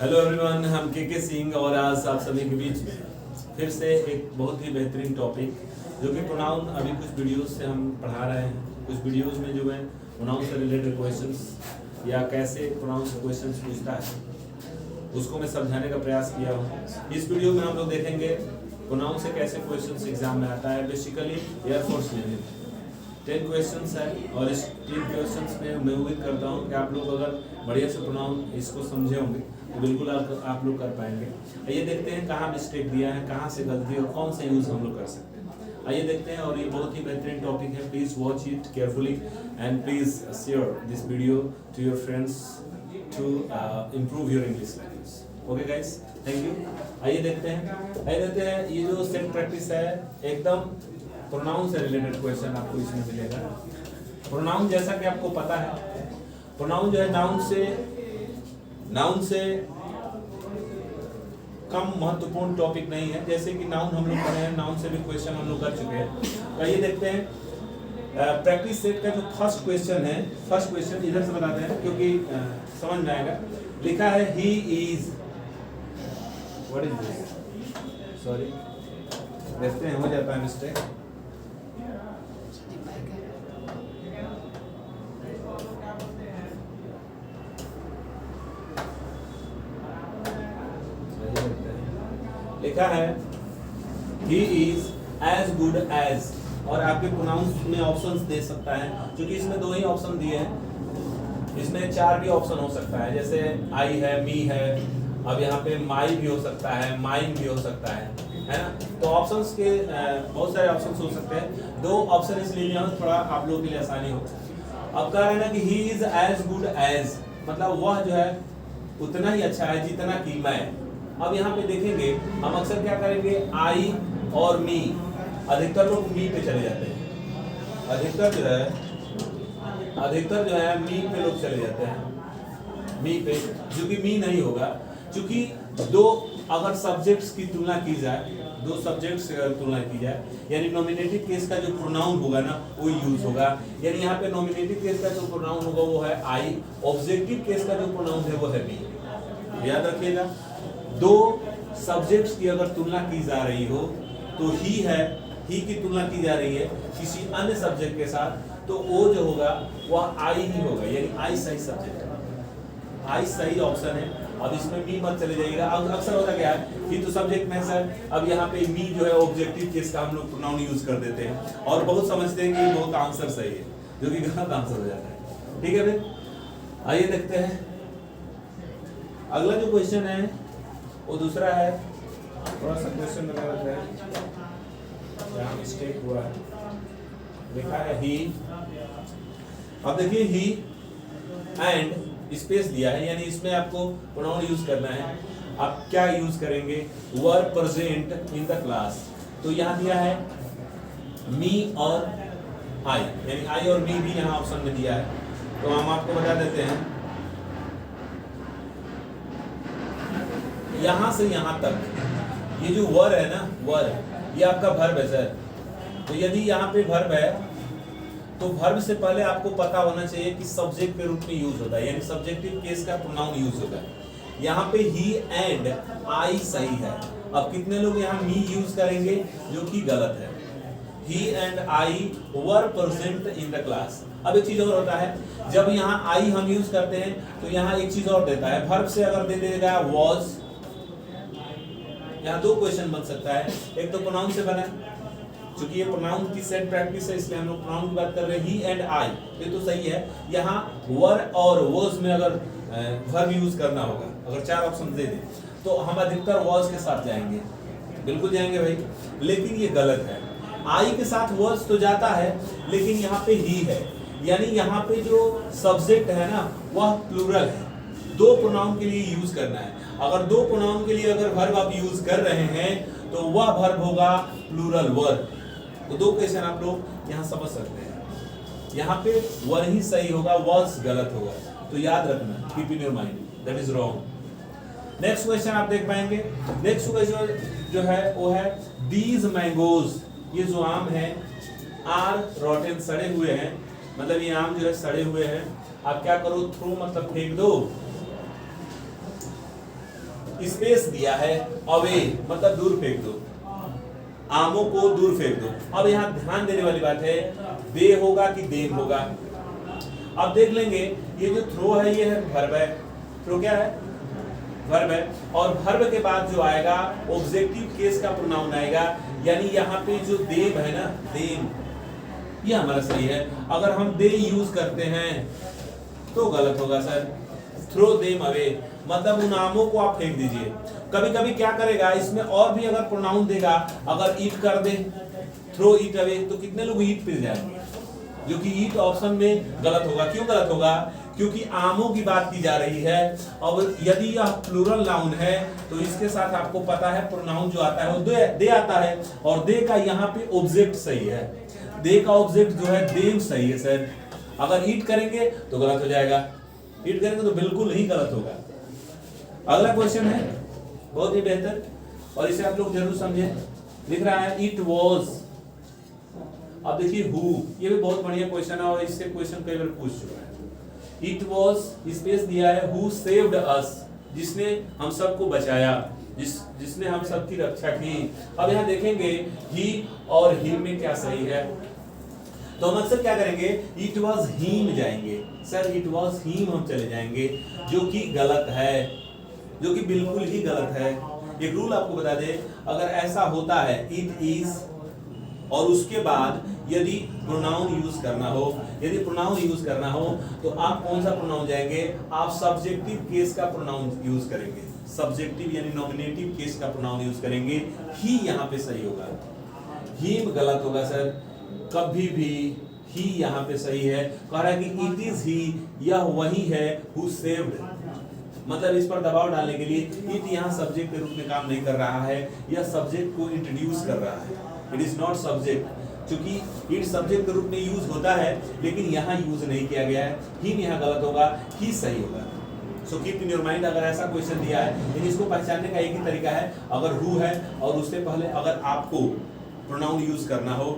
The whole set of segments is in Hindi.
हेलो एवरीवन, हम के सिंह और आज आप सभी के बीच फिर से एक बहुत ही बेहतरीन टॉपिक जो कि प्रोनाउन अभी कुछ वीडियोस से हम पढ़ा रहे हैं। कुछ वीडियोस में जो है प्रोनाउन से रिलेटेड क्वेश्चंस या कैसे प्रोनाउन से क्वेश्चंस पूछता है उसको मैं समझाने का प्रयास किया हूँ। इस वीडियो में हम लोग देखेंगे प्रोनाउन से कैसे क्वेश्चंस एग्जाम में आता है। बेसिकली एयरफोर्स में 10 क्वेश्चंस है और इस 10 क्वेश्चंस में मैं उम्मीद करता हूँ कि आप लोग अगर बढ़िया से प्रोनाउन इसको समझे होंगे तो बिल्कुल आप लोग कर पाएंगे। आइए देखते हैं कहाँ मिस्टेक दिया है, कहाँ से गलती और कौन सा यूज़ हम लोग कर सकते हैं। आइए देखते हैं और ये बहुत ही बेहतरीन टॉपिक है। Please watch it carefully and please share this video to your friends to improve your English language. Okay guys, thank you. आइए देखते हैं ये जो सेट प्रैक्टिस है एकदम प्रोनाउन से रिलेटेड क्वेश्चन आपको इसमें मिलेगा। प्रोनाउन जैसा कि आपको पता है, प्रोनाउन जो है नाउन से कम महत्वपूर्ण टॉपिक नहीं है। जैसे कि नाउन हम लोग पढ़े हैं, नाउन से भी क्वेश्चन हम लोग कर चुके हैं। तो ये देखते हैं प्रैक्टिस सेट का जो फर्स्ट क्वेश्चन है। फर्स्ट क्वेश्चन इधर से बताते हैं क्योंकि समझ में आएगा। लिखा है he is, what is this, sorry देखते हैं, हो जाता है मिस्टेक। लिखा है he is as good as और आपके प्रोनाउंस में ऑप्शंस दे सकता है क्योंकि इसमें दो ही ऑप्शन दिए हैं। इसमें 4 भी ऑप्शन हो सकता है, जैसे आई है, मी है, अब यहाँ पे माई भी हो सकता है, माइन भी हो सकता है ना। तो ऑप्शंस के बहुत सारे ऑप्शंस हो सकते हैं। 2 ऑप्शन इसलिए लिया हूं थोड़ा आप लोगों के लिए आसानी हो। अब कह रहे हैं ना कि he is as good as मतलब वह जो है उतना ही अच्छा है जितना कि मैं। अब यहाँ पे देखेंगे हम अक्सर क्या करेंगे, आई और मी, अधिकतर लोग मी पे चले जाते हैं। अधिकतर जो है मी पे लोग चले जाते हैं, मी पे, जो कि मी नहीं होगा। क्योंकि दो अगर सब्जेक्ट्स की तुलना की जाए, 2 सब्जेक्ट्स की अगर तुलना की जाए, यानी नॉमिनेटिव केस का जो प्रोनाउन होगा ना वो यूज होगा। यानी यहाँ पे नॉमिनेटिव केस का जो प्रोनाउन होगा वो है आई, ऑब्जेक्टिव केस का जो प्रोनाउन है वो है मी। याद रखिएगा, 2 सब्जेक्ट्स की अगर तुलना की जा रही हो तो ही की तुलना की जा रही है किसी अन्य सब्जेक्ट के साथ, तो वो जो होगा वह आई ही होगा। यानी आई सही सब्जेक्ट है, आई सही ऑप्शन है। अब इसमें मी मत चले जाइएगा। अब अक्सर होता क्या है, ही तो सब्जेक्ट में सर, अब यहाँ पे मी जो है ऑब्जेक्टिव केस का हम लोग प्रोनाउन यूज कर देते हैं और बहुत समझते हैं कि बहुत आंसर सही है, जो कि गलत आंसर हो जाता है। ठीक है फिर आइए देखते हैं अगला जो क्वेश्चन है वो दूसरा है। थोड़ा सा क्वेश्चन बता देते हैं, यहाँ मिस्टेक हुआ है। लिखा है ही, अब देखिए ही एंड स्पेस दिया है, यानी इसमें आपको प्रोनाउन यूज करना है। आप क्या यूज करेंगे, वर प्रेजेंट इन द क्लास। तो यहाँ दिया है मी और आई, यानी आई और मी भी यहाँ ऑप्शन में दिया है। तो हम आपको बता देते हैं यहां से यहां तक ये जो वर है ना, वर ये आपका वर्ब है सर। तो यदि यहाँ पे वर्ब है तो वर्ब से पहले आपको पता होना चाहिए कि सब्जेक्ट के रूप में यूज होता है, यानी सब्जेक्टिव केस का प्रोनाउन यूज होता है। यहाँ पे ही एंड आई सही है। अब कितने लोग यहाँ मी यूज करेंगे, जो कि गलत है। He and I were present in the class. अब एक चीज और होता है, जब यहाँ आई हम यूज करते हैं तो यहाँ एक चीज और देता है, वर्ब से अगर दे देगा वॉज। यहाँ 2 क्वेश्चन बन सकता है, एक तो प्रोनाउन से बना, क्योंकि ये प्रोनाउन की सेट प्रैक्टिस है इसलिए हम लोग प्रोनाउन की बात कर रहे हैं। ही एंड आई ये तो सही है। यहाँ वर और वॉज में अगर वर्ब यूज करना होगा, अगर 4 ऑप्शन दे दे तो हम अधिकतर वॉज के साथ जाएंगे, बिल्कुल जाएंगे भाई, लेकिन ये गलत है। आई के साथ वॉज तो जाता है, लेकिन यहाँ पे ही है, यानी यहाँ पे जो सब्जेक्ट है ना वह प्लूरल है। 2 प्रोनाउन के लिए यूज करना है। अगर 2 प्रोनाउन के लिए अगर वर्ब आप यूज कर रहे हैं तो वह वर्ब होगा प्लूरल वर्ब। तो 2 क्वेश्चन आप लोग यहाँ समझ सकते हैं। यहाँ पे वर ही सही होगा, वॉज गलत होगा। तो याद रखना, keep in your mind, that is wrong. Next question आप देख पाएंगे। नेक्स्ट क्वेश्चन जो है वो है दीज मैंगोज, ये जो आम है आर रोटेन, सड़े हुए हैं, मतलब ये आम जो है सड़े हुए हैं। आप क्या करो, थ्रो मतलब फेंक दो, स्पेस दिया है अवे मतलब दूर फेंक दो, आमों को दूर फेंक दो। अब यहाँ ध्यान देने वाली बात है, दे होगा कि देम होगा। अब देख लेंगे ये जो थ्रो है ये है वर्ब है, थ्रो क्या है वर्ब है, और वर्ब के बाद जो आएगा ऑब्जेक्टिव केस का प्रोनाउन आएगा, यानी यहाँ पे जो देम है ना, देम, ये हमारा सही है। अगर हम दे यूज करते हैं तो गलत होगा सर। थ्रो देम अवे मतलब उन आमों को आप फेंक दीजिए। कभी कभी क्या करेगा इसमें और भी अगर प्रोनाउन देगा, अगर ईट कर दे, थ्रो ईट अवे, तो कितने लोग ईट पे जाएंगे, जो कि ईट ऑप्शन में गलत होगा। क्यों गलत होगा? क्योंकि आमों की बात की जा रही है। और यदि यह प्लूरल नाउन है तो इसके साथ आपको पता है प्रोनाउन जो आता है वो दे आता है, और दे का यहाँ पे ऑब्जेक्ट सही है, दे का ऑब्जेक्ट जो है देम सही है सर। अगर ईट करेंगे तो गलत हो जाएगा, ईट करेंगे तो बिल्कुल ही गलत होगा। अगला क्वेश्चन है बहुत ही बेहतर, और इसे आप लोग जरूर समझें। लिख रहा है इट वॉज। अब देखिए हु, ये भी बहुत बढ़िया क्वेश्चन है और इससे क्वेश्चन कई बार पूछ चुका है। इट वॉज स्पेस दिया है, हु सेव्ड अस, जिसने हम सबको बचाया, जिसने हम सबकी रक्षा की। अब यहाँ देखेंगे ही और हिम में क्या सही है, तो हम अक्सर क्या करेंगे, इट वॉज हिम जाएंगे सर, इट वॉज हिम हम चले जाएंगे, जो कि गलत है, जो कि बिल्कुल ही गलत है। एक रूल आपको बता दे, अगर ऐसा होता है इट इज और उसके बाद यदि प्रोनाउन यूज करना हो, यदि प्रोनाउन यूज करना हो तो आप कौन सा प्रोनाउन जाएंगे, आप सब्जेक्टिव केस का प्रोनाउन यूज करेंगे, सब्जेक्टिव यानी नॉमिनेटिव केस का प्रोनाउन यूज करेंगे। ही यहाँ पे सही होगा, हिम गलत होगा सर, कभी भी ही यहाँ पे सही है। कह रहा है कि इट इज ही, यह वही है, हु सेव्ड, मतलब इस पर दबाव डालने के लिए इट यहाँ सब्जेक्ट के रूप में काम नहीं कर रहा है, यह सब्जेक्ट को इंट्रोड्यूस कर रहा है। इट इज नॉट सब्जेक्ट, क्योंकि इट सब्जेक्ट के रूप में यूज होता है लेकिन यहाँ यूज नहीं किया गया है। हिम यहाँ गलत होगा, ही सही होगा। सो कीप इन योर माइंड, अगर ऐसा क्वेश्चन दिया है लेकिन इसको पहचानने का एक ही तरीका है, अगर हु है और उससे पहले अगर आपको प्रोनाउन यूज करना हो,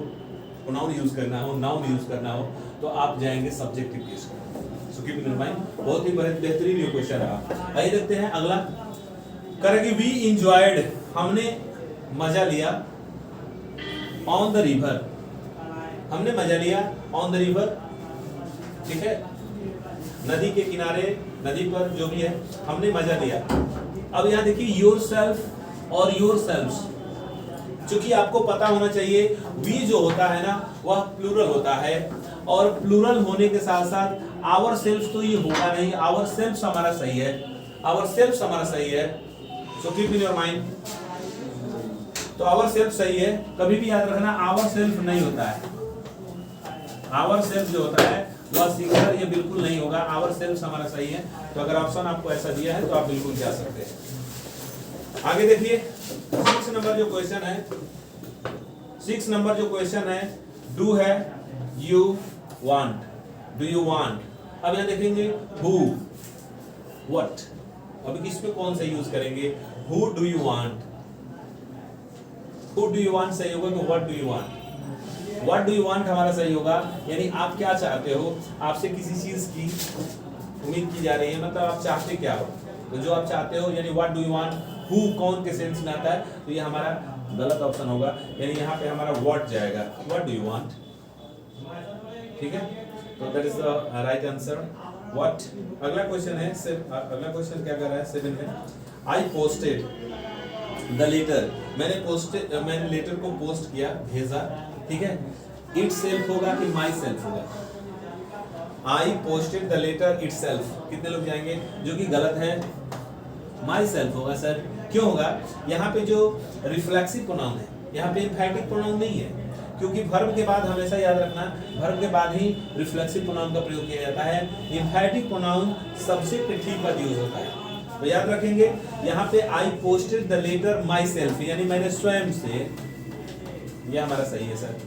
प्रोनाउन यूज करना हो, नाउन यूज करना हो, तो आप जाएंगे सब्जेक्टिव केस को। सो कीप इन योर माइंड, बहुत ही बेहतरीन ये क्वेश्चन रहा। आइए देखते हैं अगला। करेंगे वी इंजॉयड, हमने मजा लिया, ऑन द रिवर, हमने मजा लिया ऑन द रिवर, ठीक है, नदी के किनारे, नदी पर जो भी है हमने मजा लिया। अब यहाँ देखिए योरसेल्फ और योरसेल्व्स, क्योंकि आपको पता होना चाहिए वी जो होता है ना वह प्लूरल होता है, और प्लूरल होने के साथ साथ आवर सेल्फ तो ये होगा नहीं, आवर सेल्फ हमारा सही है, आवर सेल्फ हमारा सही है। सो कीप इन योर माइंड, तो आवर सेल्फ सही है। कभी भी याद रखना आवर सेल्फ नहीं होता है, आवर सेल्फ जो होता है वह सिंगुलर, ये बिल्कुल नहीं होगा, आवर सेल्फ हमारा सही है। तो अगर ऑप्शन आपको ऐसा दिया है तो आप बिल्कुल जा सकते हैं। आगे देखिए 6 नंबर जो क्वेश्चन है, 6 नंबर जो क्वेश्चन है, डू है you want, do you want. अब यहाँ देखेंगे हु, व्हाट, अभी किस पे कौन सा यूज करेंगे, who do you want, who do you want सही होगा कि what do you want, what do you want हमारा सही होगा, यानी आप क्या चाहते हो, आपसे किसी चीज की उम्मीद की जा रही है, मतलब आप चाहते क्या हो, तो जो आप चाहते हो यानी what do you want. Who कौन के सेंस में आता है, तो ये हमारा गलत ऑप्शन होगा, यानी यहाँ पे हमारा व्हाट जाएगा, व्हाट डू यू वांट, ठीक है, तो that is the right answer, what. अगला क्वेश्चन है, अगला क्वेश्चन क्या कर रहा है 7 में, आई पोस्टेड द लेटर, मैंने लेटर को पोस्ट किया, भेजा, ठीक है, इट सेल्फ होगा कि माई सेल्फ होगा, I posted the letter itself, कितने लोग जाएंगे, जो कि गलत है, माई सेल्फ होगा सर। क्यों होगा, यहाँ पे जो रिफ्लेक्सिव प्रोनाउन है, यहाँ पे एम्फैटिक प्रोनाउन नहीं है, क्योंकि वर्ब के बाद हमेशा याद रखना वर्ब के बाद ही रिफ्लेक्सिव प्रोनाउन का प्रयोग किया जाता है, एम्फैटिक प्रोनाउन सब्जेक्ट के ठीक बाद यूज होता है। तो याद रखेंगे यहाँ पे I posted the letter myself, यानी मैंने स्वयं से, ये हमारा सही है सर,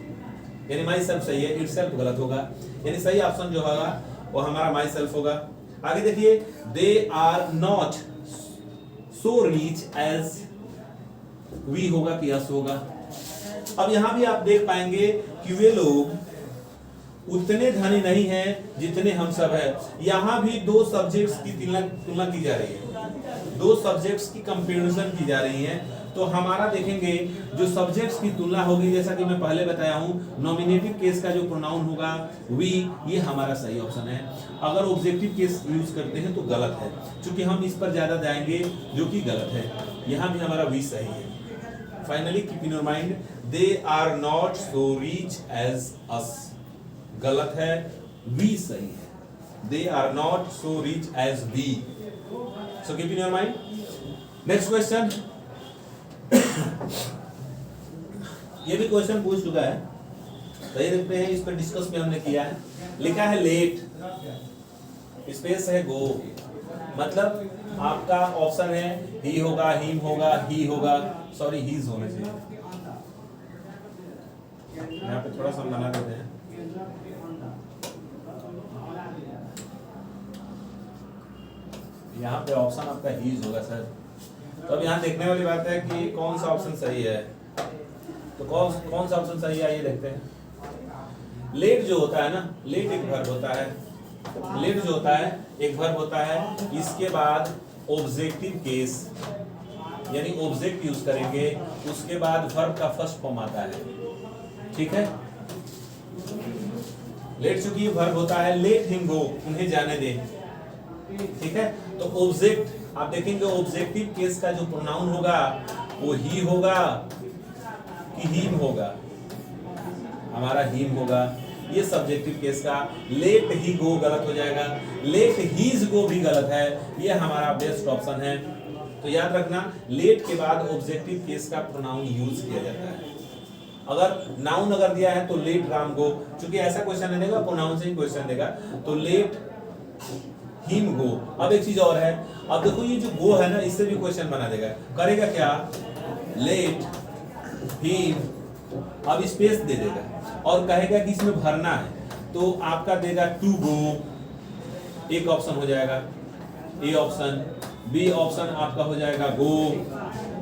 यानी माई सेल्फ सही है, इट सेल्फ गलत होगा, यानी सही ऑप्शन जो होगा वो हमारा माई सेल्फ होगा। आगे देखिए, they are not so rich as we होगा कि यस होगा। अब यहां भी आप देख पाएंगे कि वे लोग उतने धनी नहीं हैं जितने हम सब है, यहां भी दो सब्जेक्ट्स की तुलना की जा रही है, दो सब्जेक्ट्स की कंपैरिजन की जा रही है, तो हमारा देखेंगे जो सब्जेक्ट्स की तुलना होगी, जैसा कि मैं पहले बताया हूं, नॉमिनेटिव केस का जो प्रोनाउन होगा वी, ये हमारा सही ऑप्शन है। अगर ऑब्जेक्टिव केस यूज करते हैं तो गलत है, क्योंकि हम इस पर ज्यादा जाएंगे जो कि गलत है। यहाँ भी हमारा वी सही है। Finally keep in your mind, they are not so rich as us, गलत है, वी सही है। They are not so rich as we, so keep in your mind. Next question, ये भी क्वेश्चन पूछ चुका है, सही देखते हैं, इस पर डिस्कस भी हमने किया है। लिखा है लेट, स्पेस है गो, मतलब आपका ऑप्शन है ही होगा, हिम होगा, ही होगा, सॉरी हीज होना चाहिए। यहाँ पे थोड़ा सा बना देते हैं, यहाँ पे ऑप्शन आपका हीज होगा सर। तो अब यहाँ देखने वाली बात है कि कौन सा ऑप्शन सही है, तो कौन सा ऑप्शन सही है आइए देखते हैं। लेट जो होता है ना, लेट एक वर्ब होता है, लेट जो होता है एक वर्ब होता है, इसके बाद ऑब्जेक्टिव केस यानी ऑब्जेक्ट यूज करेंगे, उसके बाद वर्ब का फर्स्ट फॉर्म आता है, ठीक है। लेट चूंकि वर्ब होता है, लेट हिम गो, उन्हें जाने दे, ठीक है। तो ऑब्जेक्ट आप देखेंगे, ऑब्जेक्टिव केस का जो प्रोनाउन होगा वो ही होगा कि हिम होगा, हमारा हिम होगा। ये सब्जेक्टिव केस का लेट ही गो गलत हो जाएगा, लेट हीज गो भी गलत है, ये हमारा बेस्ट ऑप्शन है। तो याद रखना, लेट के बाद ऑब्जेक्टिव केस का प्रोनाउन यूज किया जाता है। अगर नाउन अगर दिया है तो लेट राम गो, क्योंकि ऐसा क्वेश्चन नहीं देगा, प्रोनाउन से ही क्वेश्चन देगा, तो लेट हिम गो। अब एक चीज और है, अब देखो ये जो गो है ना, इससे भी क्वेश्चन बना देगा, करेगा क्या, लेट हिम, अब स्पेस दे देगा और कहेगा कि इसमें भरना है, तो आपका देगा टू गो, एक ऑप्शन हो जाएगा ए ऑप्शन, बी ऑप्शन आपका हो जाएगा गो,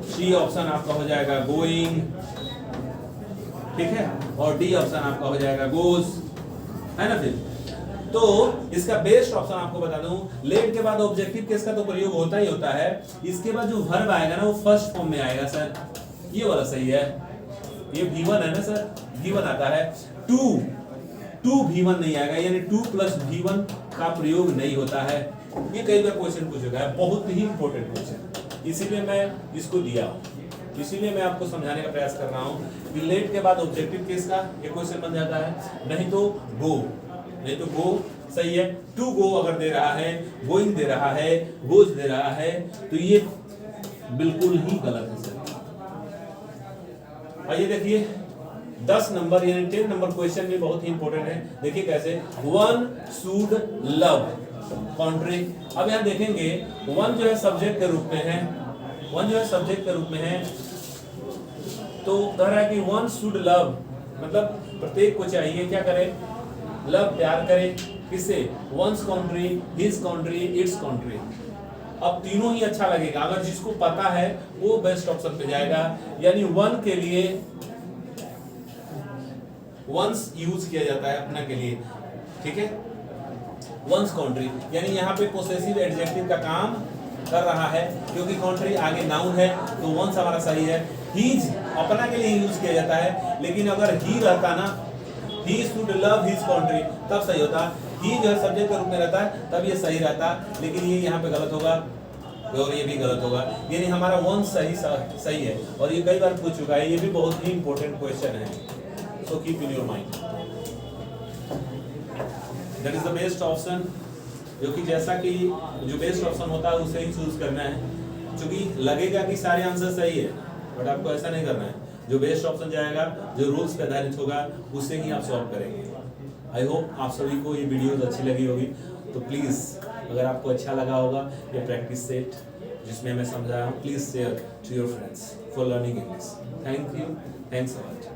सी ऑप्शन आपका हो जाएगा गोइंग, ठीक है, और डी ऑप्शन आपका हो जाएगा गोज, है ना। फिर तो इसका बेस्ट ऑप्शन आपको बता दूं, लेट के बाद ऑब्जेक्टिव केस का तो प्रयोग होता ही होता है, इसके बाद जो वर्ब आएगा ना वो फर्स्ट फॉर्म में आएगा सर, ये वाला सही है, ये V1 है ना सर, V1 आता है, टू V1 नहीं आएगा, यानी 2 + V1 का प्रयोग नहीं होता है। ये कई बार क्वेश्चन पूछा है, बहुत ही इंपॉर्टेंट क्वेश्चन, इसीलिए मैं इसको दिया, इसीलिए मैं आपको समझाने का प्रयास कर रहा हूँ कि लेट के बाद ऑब्जेक्टिव केस का एक क्वेश्चन बन जाता है, नहीं तो गो, नहीं तो गो सही है, टू गो अगर दे रहा है, गोइंग दे रहा है, गोज दे रहा है, तो ये बिल्कुल ही गलत है सर। आइए देखिए 10 नंबर यानी 10 नंबर क्वेश्चन भी बहुत ही इंपॉर्टेंट है, देखिए कैसे, वन शुड लव कॉन्ट्री। अब यहाँ देखेंगे वन जो है सब्जेक्ट के रूप में है, वन जो है सब्जेक्ट के रूप में है, तो कह रहा है कि वन शुड लव, मतलब प्रत्येक को चाहिए क्या करे, लव प्यार करे, किससे, one's country, his country, its country. अब तीनों ही अच्छा लगेगा, अगर जिसको पता है वो बेस्ट ऑप्शन पे जाएगा, यानी वन के लिए वंस यूज किया जाता है अपना के लिए, ठीक है, वंस कंट्री, यानी यहाँ पे पोसेसिव एडजेक्टिव का काम कर रहा है, क्योंकि कंट्री आगे नाउन है, तो वंस हमारा सही है। हीज अपना के लिए यूज किया जाता है, लेकिन अगर ही रहता ना, he should love his country, तब सही होता, ही जो है सब्जेक्ट के रूप में रहता है तब ये सही रहता, लेकिन ये यहाँ पे गलत होगा और ये भी गलत होगा, यानी हमारा वन सही है, और ये कई बार पूछ चुका है, ये भी बहुत ही इंपॉर्टेंट क्वेश्चन है, सो keep in your mind, that is the best option, जो कि जैसा कि जो बेस्ट ऑप्शन होता है उसे ही चूज करना है, क्योंकि लगेगा कि सारे आंसर सही है, बट आपको ऐसा नहीं करना है, जो बेस्ट ऑप्शन जाएगा, जो रूल्स पे आधारित होगा, उसे ही आप सॉल्व करेंगे। आई होप आप सभी को ये वीडियोस अच्छी लगी होगी, तो प्लीज़ अगर आपको अच्छा लगा होगा ये प्रैक्टिस सेट जिसमें मैं समझाया हूँ, please share to your friends for learning English. Thank you, thanks a lot.